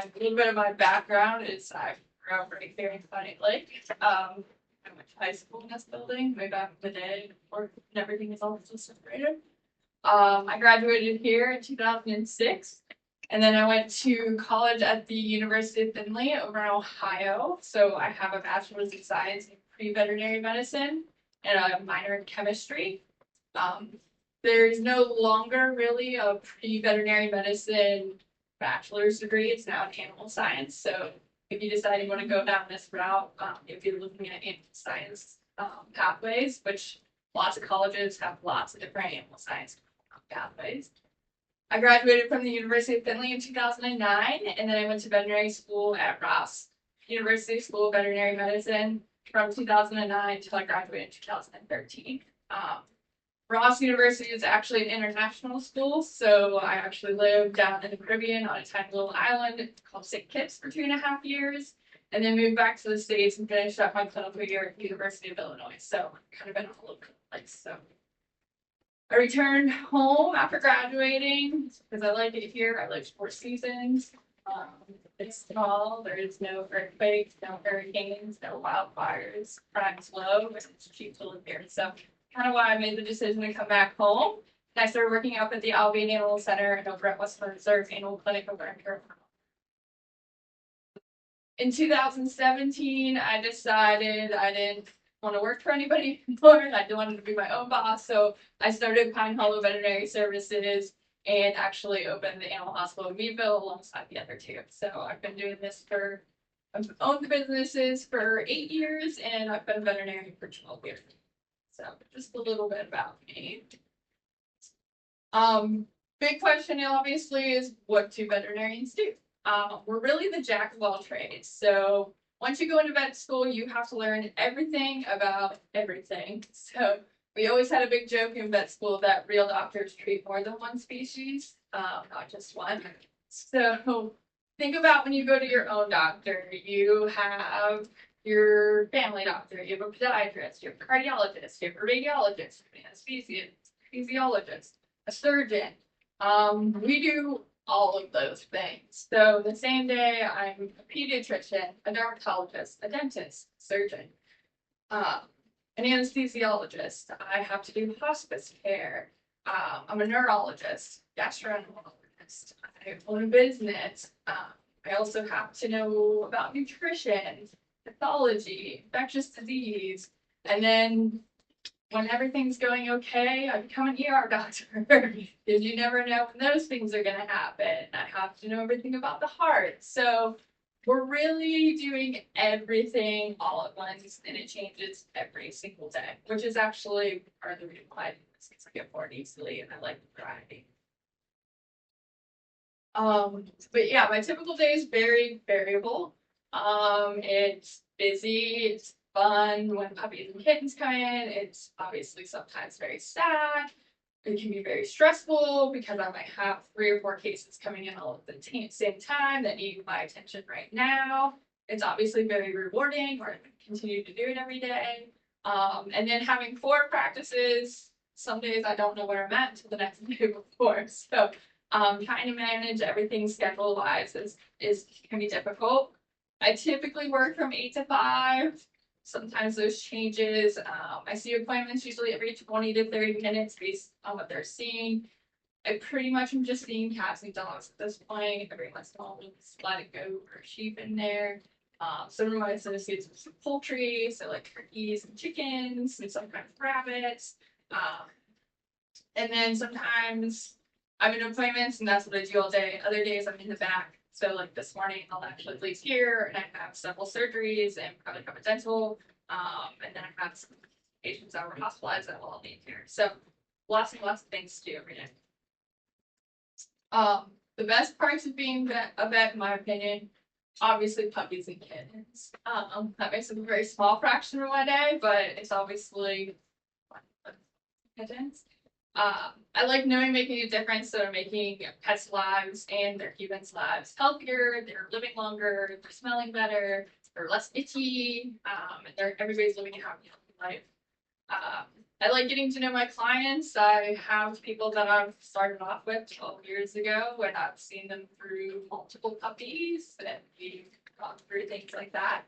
a little bit of my background is I grew up right here in Funny Lake. I went to high school in this building way back in the day, before everything was all just separated. I graduated here in 2006, and then I went to college at the University of Findlay over in Ohio. So I have a bachelor's of science in pre-veterinary medicine and a minor in chemistry. There's no longer really a pre-veterinary medicine bachelor's degree. It's now in animal science. So if you decide you want to go down this route, if you're looking at animal science pathways, which lots of colleges have lots of different animal science pathways. I graduated from the University of Findlay in 2009, and then I went to veterinary school at Ross University School of Veterinary Medicine from 2009 until I graduated in 2013. Ross University is actually an international school, so I actually lived down in the Caribbean on a tiny little island called St. Kitts for 2.5 years, and then moved back to the States and finished up my clinical year at the University of Illinois. So I've kind of been all over the place. So I returned home after graduating because I like it here. I like 4 seasons. It's small. There is no earthquakes, no hurricanes, no wildfires. Crime's low, and it's cheap to live here. So kind of why I made the decision to come back home. And I started working up at the Albion Animal Center and over at Western Reserve Animal Clinic over in Carolina. In 2017, I decided I didn't want to work for anybody anymore. I wanted to be my own boss. So I started Pine Hollow Veterinary Services and actually opened the animal hospital in Beebe alongside the other 2. So I've been doing this I've owned businesses for 8 years, and I've been a veterinarian for 12 years. So just a little bit about me. Big question obviously is, what do veterinarians do? We're really the jack of all trades. So once you go into vet school, you have to learn everything about everything. So we always had a big joke in vet school that real doctors treat more than one species, not just one. So think about when you go to your own doctor, you have your family doctor, you have a podiatrist, you have a cardiologist, you have a radiologist, an anesthesiologist, a surgeon. We do all of those things. So the same day, I'm a pediatrician, a dermatologist, a dentist, surgeon, an anesthesiologist. I have to do hospice care. I'm a neurologist, gastroenterologist. I own a business. I also have to know about nutrition, pathology, infectious disease, and then when everything's going okay, I become an ER doctor because you never know when those things are going to happen. I have to know everything about the heart. So we're really doing everything all at once, and it changes every single day, which is actually part of the reason why I do this, because I get bored easily and I like the variety. But yeah, my typical day is very variable. It's busy, it's fun when puppies and kittens come in. It's obviously sometimes very sad. It can be very stressful because I might have 3 or 4 cases coming in all at the same time that need my attention right now. It's obviously very rewarding, or I continue to do it every day. And then having 4 practices, some days I don't know where I'm at until the next day before. So trying to manage everything schedule-wise can be difficult. I typically work from 8 to 5. Sometimes those changes. I see appointments usually every 20 to 30 minutes based on what they're seeing. I pretty much am just seeing cats and dogs at this point. Every once in a while, we'll just let it go or sheep in there. Some of my associates with some poultry, so like turkeys and chickens, and sometimes rabbits. And then sometimes I'm in appointments, and that's what I do all day. Other days I'm in the back. So like this morning, I'll actually leave here, and I have several surgeries and probably have a dental. And then I have some patients that were hospitalized that will all be here. So lots and lots of things to do every day. The best parts of being a vet, in my opinion, obviously puppies and kittens. That makes up a very small fraction of my day, but it's obviously kittens. I like knowing making a difference, so making pets' lives and their humans' lives healthier. They're living longer, they're smelling better, they're less itchy, and everybody's living a happy, healthy life. I like getting to know my clients. I have people that I've started off with 12 years ago, and I've seen them through multiple puppies, and we've gone through things like that.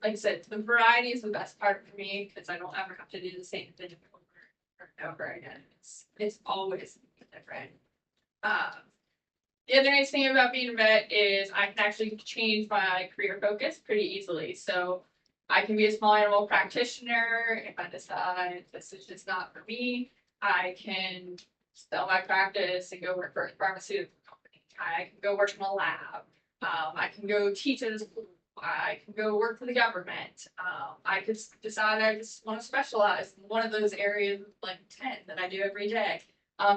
Like I said, the variety is the best part for me because I don't ever have to do the same thing over and over again. It's always different. The other nice thing about being a vet is I can actually change my career focus pretty easily. So I can be a small animal practitioner. If I decide this is just not for me, I can sell my practice and go work for a pharmaceutical company. I can go work in a lab. I can go teach at a school. I can go work for the government. I could decide I just want to specialize in one of those areas, like 10 that I do every day.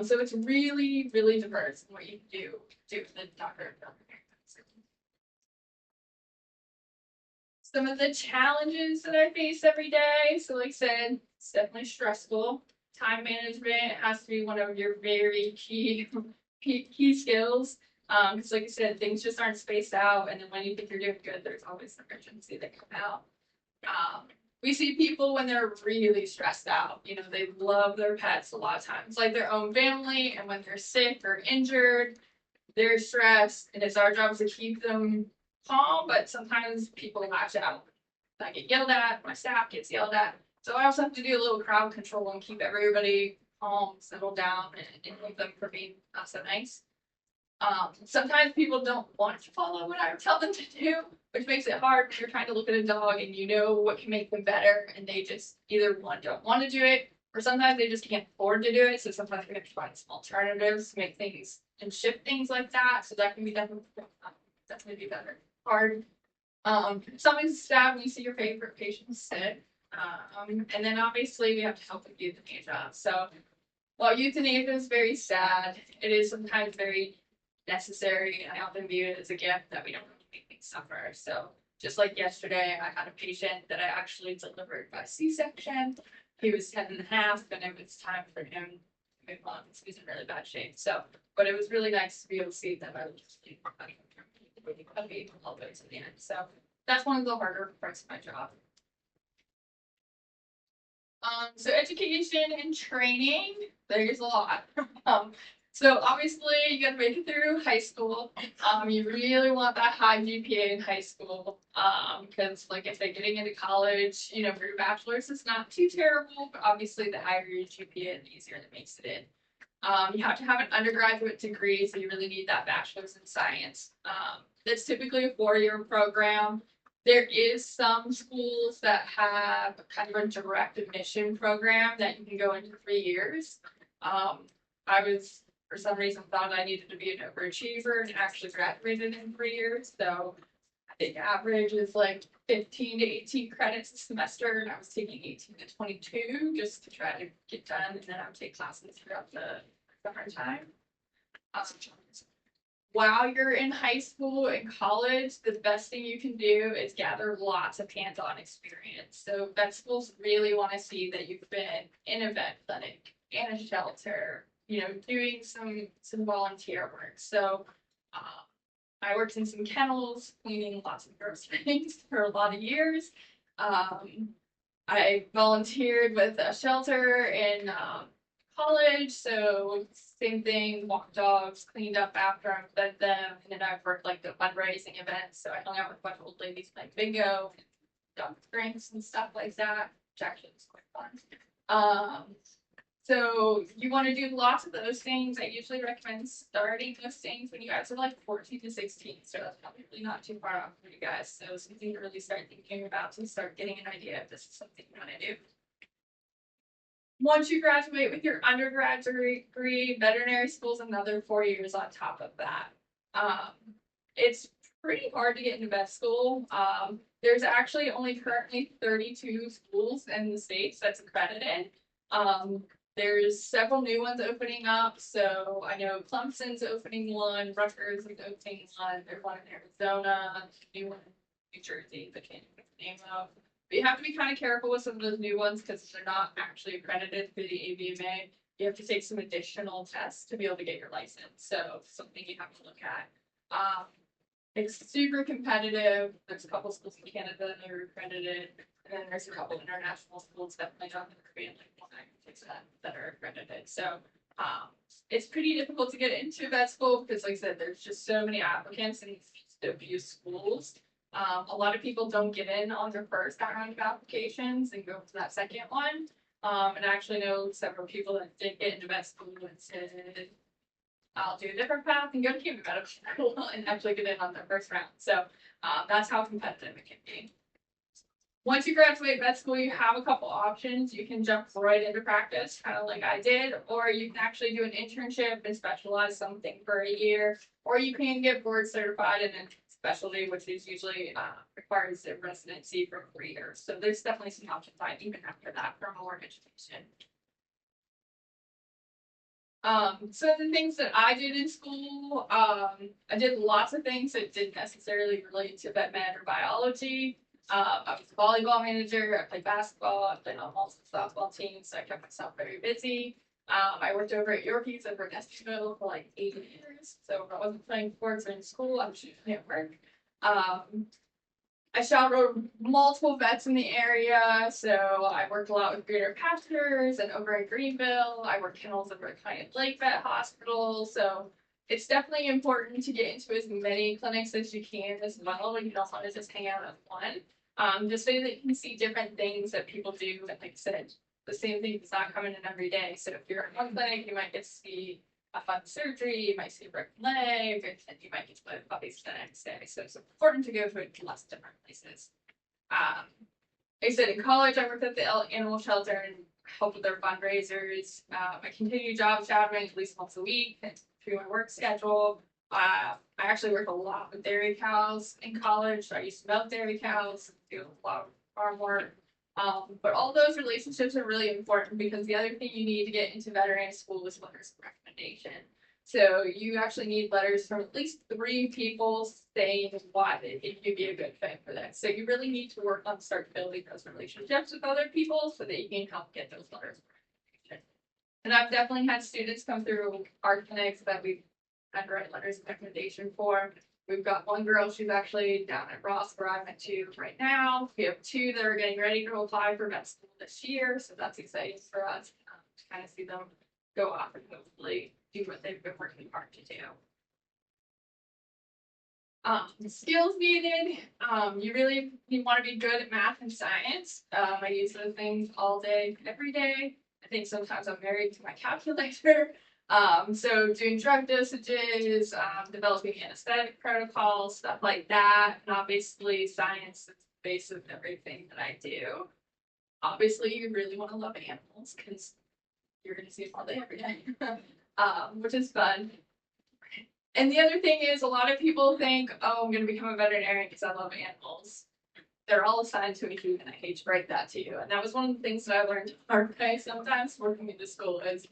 So it's really, really diverse in what you can do with the doctor. Some of the challenges that I face every day. So like I said, it's definitely stressful. Time management has to be one of your very key skills. Because like I said, things just aren't spaced out, and then when you think you're doing good, there's always an urgency that come out. We see people when they're really stressed out. You know, they love their pets a lot of times, like their own family, and when they're sick or injured, they're stressed, and it's our job to keep them calm, but sometimes people lash out. I get yelled at, my staff gets yelled at. So I also have to do a little crowd control and keep everybody calm, settle down, and keep them from being not so nice. Sometimes people don't want to follow what I tell them to do, which makes it hard because you're trying to look at a dog and you know what can make them better, and they just either one don't want to do it, or sometimes they just can't afford to do it. So sometimes we have to find some alternatives to make things and shift things like that. So that can be definitely be better. Hard. Something's staff when you see your favorite patient sick. And then obviously we have to help with euthanasia. So while euthanasia is very sad, it is sometimes very necessary, and I often view it as a gift that we don't really make things suffer. So just like yesterday, I had a patient that I actually delivered by C-section. He was 10 and a half, and it was time for him to move on because he was in really bad shape. So, but it was really nice to be able to see that I was just puppy all the way to the end. So that's one of the harder parts of my job. So education and training, there's a lot. So obviously you gotta make it through high school. You really want that high GPA in high school. Because like I said, getting into college, you know, for your bachelor's is not too terrible, but obviously the higher your GPA, the easier it makes it in. You have to have an undergraduate degree, so you really need that bachelor's in science. That's typically a 4-year program. There is some schools that have kind of a direct admission program that you can go into 3 years. I was, for some reason, thought I needed to be an overachiever and actually graduated in 3 years. So I think average is like 15 to 18 credits a semester, and I was taking 18 to 22 just to try to get done, and then I would take classes throughout the summer time. While you're in high school and college, the best thing you can do is gather lots of hands-on experience. So vet schools really want to see that you've been in a vet clinic, in a shelter, you know, doing some volunteer work. So I worked in some kennels, cleaning lots of gross things for a lot of years. I volunteered with a shelter in college, so same thing, walked dogs, cleaned up after I fed them, and then I've worked like the fundraising events, so I hung out with a bunch of old ladies playing bingo, dog drinks and stuff like that, which actually was quite fun. So you want to do lots of those things. I usually recommend starting those things when you guys are like 14 to 16, so that's probably not too far off for you guys. So something to really start thinking about to start getting an idea if this is something you want to do. Once you graduate with your undergraduate degree, veterinary school is another 4 years on top of that. It's pretty hard to get into vet school. There's actually only currently 32 schools in the States that's accredited. There's several new ones opening up. So I know Clemson's opening one, Rutgers is opening one, there's one in Arizona, new one in New Jersey, but can't think of the name of. But you have to be kind of careful with some of those new ones because they're not actually accredited through the AVMA. You have to take some additional tests to be able to get your license. So something you have to look at. It's super competitive. There's a couple schools in Canada that are accredited. And then there's a couple international schools definitely on the Caribbean, like that are accredited. So it's pretty difficult to get into vet school because, like I said, there's just so many applicants and a few schools. A lot of people don't get in on their first round of applications and go to that second one. And I actually know several people that did get into vet school and said, I'll do a different path and go to human medical school and actually get in on their first round. So that's how competitive it can be. Once you graduate vet school, you have a couple options. You can jump right into practice, kind of like I did, or you can actually do an internship and specialize something for a year, or you can get board certified in a specialty, which is usually requires a residency for 3 years. So there's definitely some options even after that for more education. So the things that I did in school, I did lots of things that didn't necessarily relate to vet med or biology. I was a volleyball manager, I played basketball, I played on multiple softball teams, so I kept myself very busy. I worked over at Yorkies over in Esposito for like 8 years, so if I wasn't playing sports or in school, I was usually at work. I shadowed multiple vets in the area, so I worked a lot with Greater Pastures and over at Greenville. I worked kennels over at Kind Lake Vet Hospital, so it's definitely important to get into as many clinics as you can as well. You don't want to just hang out at one. Just so that you can see different things that people do. And like I said, the same thing is not coming in every day. So if you're at one clinic, you might get to see a fun surgery, you might see a broken leg, and you might get to play with puppies the next day. So it's important to go to lots of different places. Like I said, in college, I worked at the animal shelter and helped with their fundraisers. I continued job shadowing at least once a week through my work schedule. I actually worked a lot with dairy cows in college. So I used to milk dairy cows, do a lot of farm work. But all those relationships are really important because the other thing you need to get into veterinary school is letters of recommendation. So you actually need letters from at least 3 people saying why you'd be a good fit for that. So you really need to work on start building those relationships with other people so that you can help get those letters of recommendation. And I've definitely had students come through our clinics that we've had write letters of recommendation for. We've got one girl, she's actually down at Ross where I went to right now. We have 2 that are getting ready to apply for vet school this year, so that's exciting for us to kind of see them go off and hopefully do what they've been working hard to do. The skills needed, you want to be good at math and science. I use those things all day, every day. I think sometimes I'm married to my calculator. So doing drug dosages, developing anesthetic protocols, stuff like that. And obviously science is the base of everything that I do. Obviously you really want to love animals because you're going to see them all day, every day, which is fun. And the other thing is a lot of people think, oh, I'm going to become a veterinarian because I love animals. They're all assigned to a human. I hate to break that to you. And that was one of the things that I learned the hard way sometimes working in the school is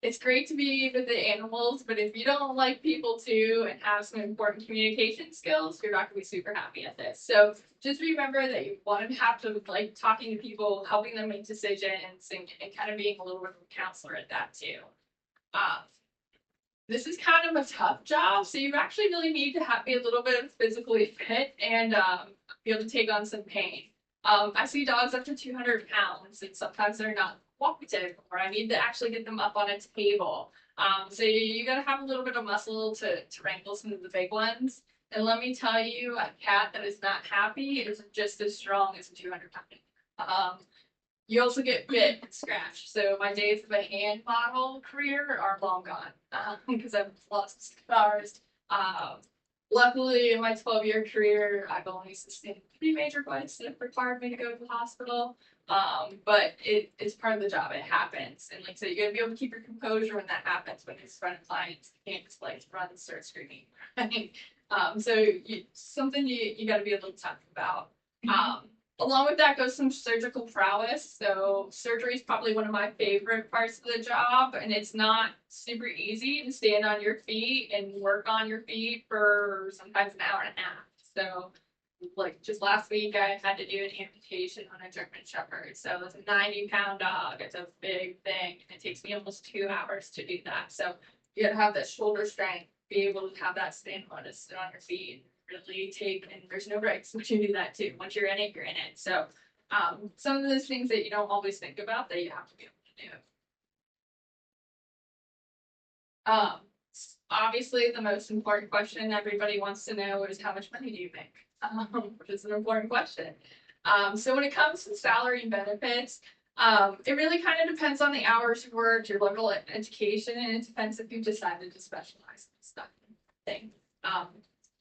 it's great to be with the animals, but if you don't like people too and have some important communication skills, you're not going to be super happy at this. So just remember that you want to have to like talking to people, helping them make decisions, and kind of being a little bit of a counselor at that too. This is kind of a tough job, so you actually really need to be a little bit physically fit and be able to take on some pain. I see dogs up to 200 pounds, and sometimes they're not cooperative, or I need to actually get them up on a table. So you gotta have a little bit of muscle to wrangle some of the big ones. And let me tell you, a cat that is not happy is just as strong as a 200-pound. You also get bit and scratched. So my days of a hand model career are long gone because I've lost scars. Luckily, in my 12-year career, I've only sustained 3 major bites that have required me to go to the hospital. But it's part of the job. It happens. And like I said, you gotta be able to keep your composure when that happens, when it's in front of clients. You can't just like run and start screaming. So something you gotta be a little tough about. Along with that goes some surgical prowess. So surgery is probably one of my favorite parts of the job, and it's not super easy to stand on your feet and work on your feet for sometimes an hour and a half. So like just last week I had to do an amputation on a German Shepherd. So it's a 90-pound dog. It's a big thing. And it takes me almost 2 hours to do that. So you gotta have that shoulder strength, be able to have that stamina to sit on your feet. Really take, and there's no breaks once you do that too. Once you're in it, you're in it. So Some of those things that you don't always think about that you have to be able to do. Obviously, the most important question everybody wants to know is how much money do you make? Which is an important question. So when it comes to salary and benefits, it really kind of depends on the hours you work, your level of education, and it depends if you decided to specialize in stuff.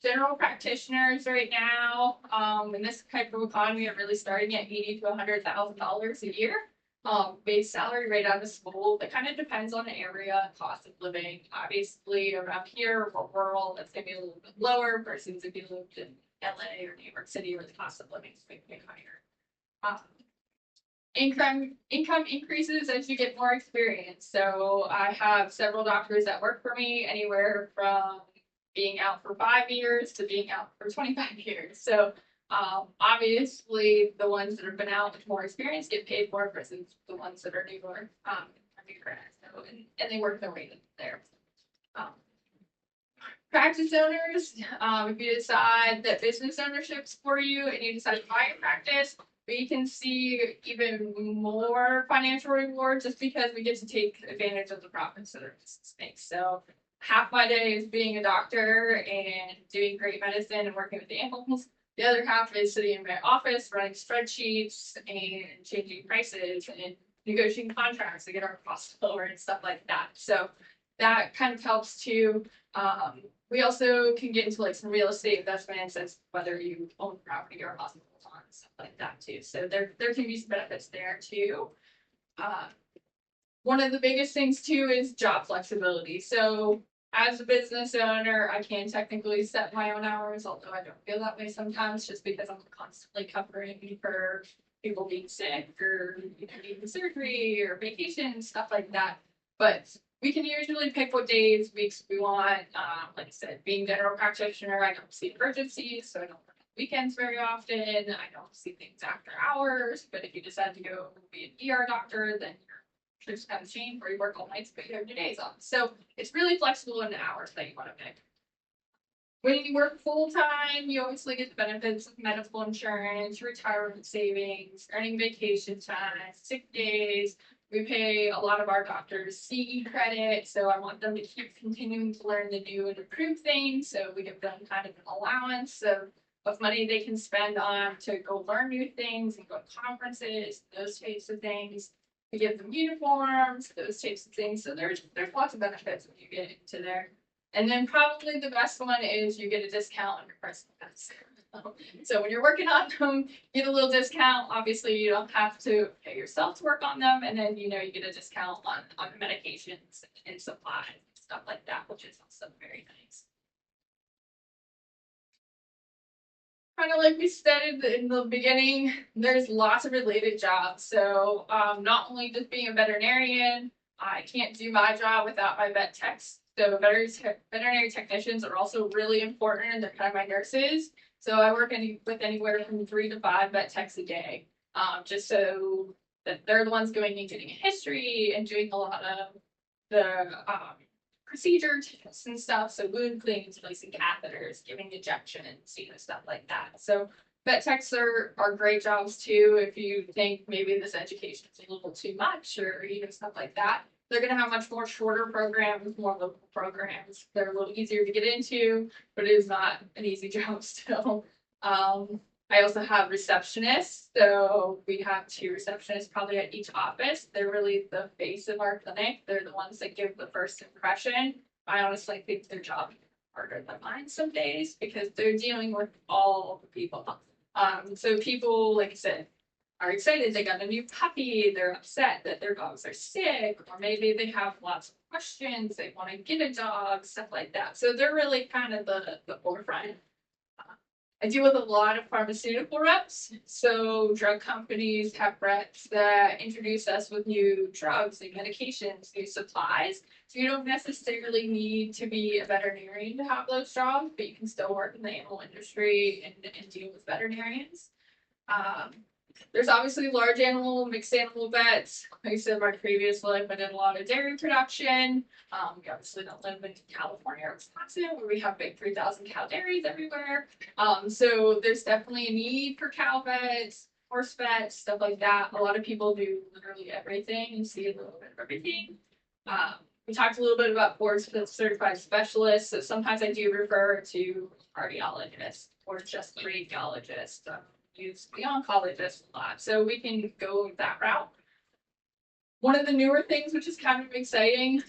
General practitioners right now, in this type of economy, are really starting at $80,000 to $100,000 a year. Base salary right out of school. That kind of depends on the area, cost of living. Obviously, around here, for rural, that's going to be a little bit lower versus if you lived in LA or New York City, where the cost of living is going to be higher. Income increases as you get more experience. So I have several doctors that work for me, anywhere from being out for 5 years to being out for 25 years. So obviously the ones that have been out with more experience get paid more versus the ones that are newer. So, and they work their way there. Practice owners, if you decide that business ownership's for you and you decide to buy your practice, we can see even more financial reward just because we get to take advantage of the profits that our business makes. So half my day is being a doctor and doing great medicine and working with the animals. The other half is sitting in my office, running spreadsheets and changing prices and negotiating contracts to get our costs lower and stuff like that. So that kind of helps too. We also can get into like some real estate investments, as whether you own property or hospitals on stuff like that too. So there can be some benefits there too. One of the biggest things too is job flexibility. So as a business owner, I can technically set my own hours, although I don't feel that way sometimes, just because I'm constantly covering for people being sick or needing surgery or vacation, stuff like that. But we can usually pick what days, weeks we want. Like I said, being general practitioner, I don't see emergencies, so I don't work on weekends very often. I don't see things after hours. But if you decide to go be an ER doctor, then your shifts kind of change, where you work all nights, but you have your days off. So it's really flexible in the hours that you want to pick. When you work full time, you obviously get the benefits of medical insurance, retirement savings, earning vacation time, sick days. We pay a lot of our doctors CE credit, so I want them to keep continuing to learn the new and improved things. So we give them kind of an allowance of money they can spend on to go learn new things and go to conferences, those types of things. We give them uniforms, those types of things. So there's lots of benefits when you get into there. And then probably the best one is you get a discount on your personal meds. So when you're working on them, you get a little discount. Obviously, you don't have to pay yourself to work on them. And then, you get a discount on medications and supplies and stuff like that, which is also very nice. Kind of like we said in the beginning, there's lots of related jobs. So not only just being a veterinarian, I can't do my job without my vet techs. So veterinary technicians are also really important, and they're kind of my nurses. So I work with anywhere from 3 to 5 vet techs a day, just so that they're the ones going and getting a history and doing a lot of the procedure tests and stuff. So wound cleans, placing catheters, giving injections, stuff like that. So vet techs are great jobs too. If you think maybe this education is a little too much or stuff like that, they're going to have much more shorter programs, more local programs. They're a little easier to get into, but it is not an easy job still. I also have receptionists. So we have 2 receptionists probably at each office. They're really the face of our clinic. They're the ones that give the first impression. I honestly think their job is harder than mine some days because they're dealing with all the people. So people, like I said, are excited they got a new puppy, they're upset that their dogs are sick, or maybe they have lots of questions, they want to get a dog, stuff like that. So they're really kind of the forefront. I deal with a lot of pharmaceutical reps. So drug companies have reps that introduce us with new drugs, new medications, new supplies. So you don't necessarily need to be a veterinarian to have those jobs, but you can still work in the animal industry and deal with veterinarians. There's obviously large animal, mixed animal vets. Like I said, in my previous life, I did a lot of dairy production. We obviously don't live in California or Wisconsin, where we have big 3,000 cow dairies everywhere. So there's definitely a need for cow vets. horse vet, stuff like that. A lot of people do literally everything and see a little bit of everything. We talked a little bit about board certified specialists. So sometimes I do refer to cardiologists or just radiologists. Use the oncologist a lot. So we can go that route. One of the newer things, which is kind of exciting,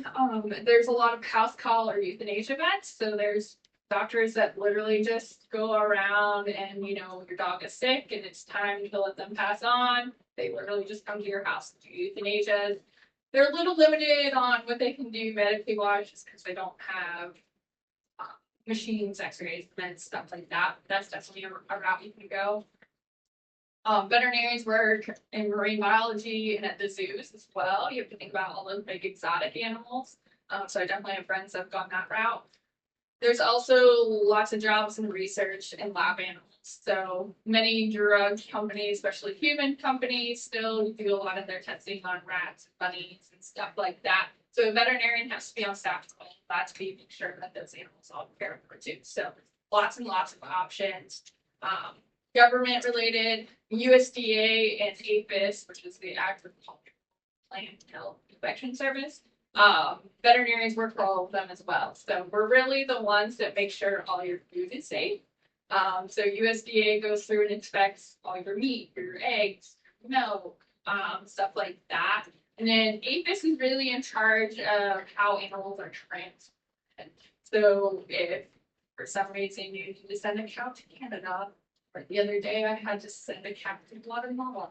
there's a lot of house call or euthanasia vets. So there's doctors that literally just go around and, you know, your dog is sick and it's time to let them pass on. They literally just come to your house and do euthanasia. They're a little limited on what they can do medically wise just because they don't have machines, x-rays, meds, stuff like that. That's definitely a route you can go. Veterinarians work in marine biology and at the zoos as well. You have to think about all those big exotic animals. So I definitely have friends that have gone that route. There's also lots of jobs in research and lab animals. So many drug companies, especially human companies, still do a lot of their testing on rats and bunnies and stuff like that. So a veterinarian has to be on staff to make sure that those animals are cared for too. So lots and lots of options. Government related, USDA and APHIS, which is the Agricultural Plant Health Inspection Service. Veterinarians work for all of them as well. So we're really the ones that make sure all your food is safe. So USDA goes through and inspects all your meat, your eggs, milk, stuff like that. And then APHIS is really in charge of how animals are transported. So if for some reason you need to send a cow to Canada, or the other day I had to send a cow to Guatemala.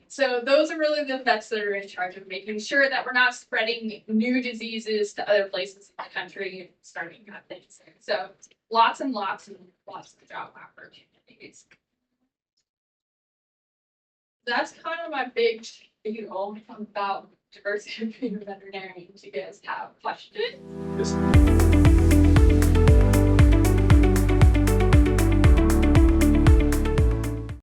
So those are really the vets that are in charge of making sure that we're not spreading new diseases to other places in the country and starting bad things. So lots and lots and lots of job opportunities. That's kind of my big spiel about diversity of being a veterinarian. Do you guys have questions? Yes.